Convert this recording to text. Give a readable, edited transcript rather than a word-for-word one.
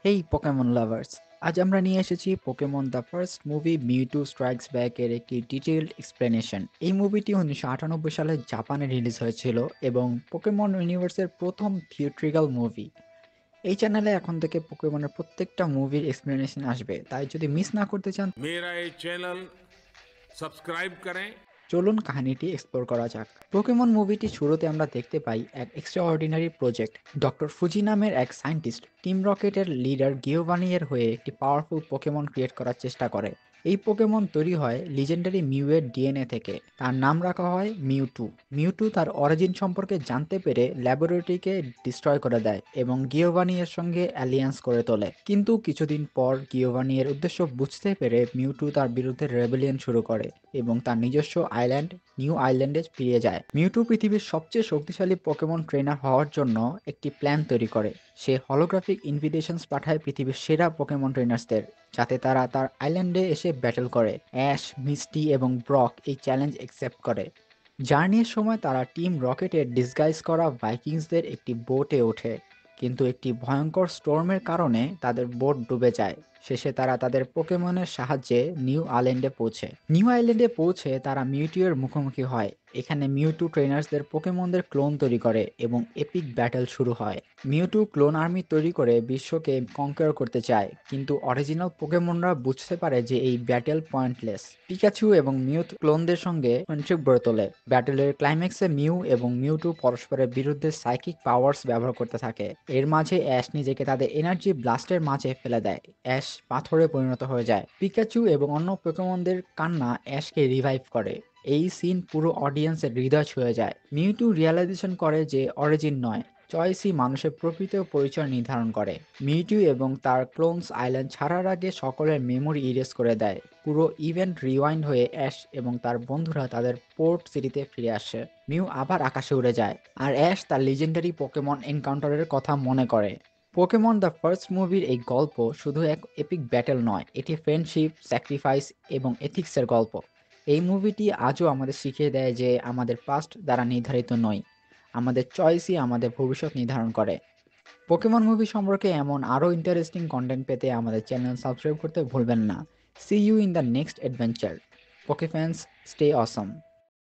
হেই Pokemon lovers, আজ আমরা নিয়ে এসেছি Pokemon the first movie Mewtwo strikes back এর একটি ডিটেইলড এক্সপ্লেনেশন। এই মুভিটি 1998 সালে জাপানে রিলিজ হয়েছিল এবং পোকেমন ইউনিভার্সের প্রথম থিয়েট্রিক্যাল মুভি। এই চ্যানেলে এখন থেকে পোকেমনের প্রত্যেকটা মুভির এক্সপ্লেনেশন আসবে, তাই যদি মিস না করতে চান मेरा ये चैनल सब्सक्राइब करें। চলুন কাহিনীটি এক্সপ্লোর করা যাক। পোকেমন মুভিটি শুরুতে আমরা দেখতে পাই এক এক্সট্রাঅর্ডিনারি প্রজেক্ট। ডক্টর ফুজি নামের এক সায়েন্টিস্ট টিম রকেটের লিডার গিওভানি এর হয়ে একটি পাওয়ারফুল পোকেমন ক্রিয়েট করার চেষ্টা করে। এই পোকেমন তৈরি হয় লিজেন্ডারি মিউ এর ডিএনএ থেকে। তার নাম রাখা হয় মিউটু। মিউটু তার অরিজিন সম্পর্কে জানতে পেরে ল্যাবরেটরিকে ডিস্ট্রয় করে দেয় এবং গিওভানি এর সঙ্গে অ্যালিয়ান্স করে তোলে। কিন্তু কিছুদিন পর গিওভানি এর উদ্দেশ্য বুঝতে পেরে মিউটু তার বিরুদ্ধে রেবেলিয়ন শুরু করে এবং তার নিজস্ব আইল্যান্ড নিউ আইল্যান্ডে ফিরে যায়। মিউটু পৃথিবীর সবচেয়ে শক্তিশালী পোকেমন ট্রেনার হওয়ার জন্য একটি প্ল্যান তৈরি করে। সে হলোগ্রাফিক ইনভিটেশনস পাঠায় পৃথিবীর সেরা পোকেমন ট্রেনার্সদের, যাতে তারা তার আইল্যান্ডে এসে ব্যাটল করে। অ্যাশ, মিস্টি এবং ব্রক এই চ্যালেঞ্জ অ্যাকসেপ্ট করে। জার্নির সময় তারা টিম রকেটের ডিসগাইজ করা ভাইকিংসদের একটি বোটে ওঠে, কিন্তু একটি ভয়ঙ্কর স্টর্মের কারণে তাদের বোট ডুবে যায়। শেষে তারা তাদের পোকেমনের সাহায্যে নিউ আইল্যান্ডে পৌঁছে তারা মিউটিওর মুখোমুখি হয়। এখানে মিউটু ট্রেনার্সদের পোকেমনদের ক্লোন তৈরি করে এবং এপিক ব্যাটল শুরু হয়। মিউটু ক্লোন আর্মি তৈরি করে বিশ্বকে কনকার করতে চায়, কিন্তু অরিজিনাল পোকেমনরা বুঝতে পারে যে এই ব্যাটেল পয়েন্টলেস। পিকাচু এবং মিউট ক্লোনদের সঙ্গে ফ্রেন্ডশিপ গড়ে তোলে। ব্যাটেলের ক্লাইম্যাক্সে মিউ এবং মিউটু পরস্পরের বিরুদ্ধে সাইকিক পাওয়ার্স ব্যবহার করতে থাকে। এর মাঝে অ্যাশ নিজেকে তাদের এনার্জি ব্লাস্টের মাঝে ফেলে দেয়। অ্যাশ পাথরে পরিণত হয়ে যায়। পিকাচু এবং অন্য পোকেমনদের কান্না অ্যাশকে রিভাইভ করে। এই সিন পুরো অডিয়েন্সের হৃদয় ছুঁয়ে যায়। মিউটু রিয়ালাইজেশন করে যে অরিজিন নয়, চয়েসই মানুষের প্রকৃত পরিচয় নির্ধারণ করে। মিউটু এবং তার ক্লোনস আইল্যান্ড ছাড়ার আগে সকলের মেমোরি ইরেজ করে দেয়। পুরো ইভেন্ট রিওয়াইন্ড হয়ে অ্যাশ এবং তার বন্ধুরা তাদের পোর্ট সিটিতে ফিরে আসে। মিউ আবার আকাশে উড়ে যায়, আর অ্যাশ তার লিজেন্ডারি পোকেমন এনকাউন্টারের কথা মনে করে। পোকেমন দ্য ফার্স্ট মুভির এই গল্প শুধু এক এপিক ব্যাটেল নয়, এটি ফ্রেন্ডশিপ, স্যাক্রিফাইস এবং এথিক্সের গল্প। এই মুভিটি আজও আমাদের শিখিয়ে দেয় যে আমাদের পাস্ট দ্বারা নির্ধারিত নয়, আমাদের চয়েসই আমাদের ভবিষ্যৎ নির্ধারণ করে। পোকেমন মুভি সম্পর্কে এমন আরও ইন্টারেস্টিং কন্টেন্ট পেতে আমাদের চ্যানেল সাবস্ক্রাইব করতে ভুলবেন না। See you in the next adventure. পোকে ফ্যান্স, স্টে অসম।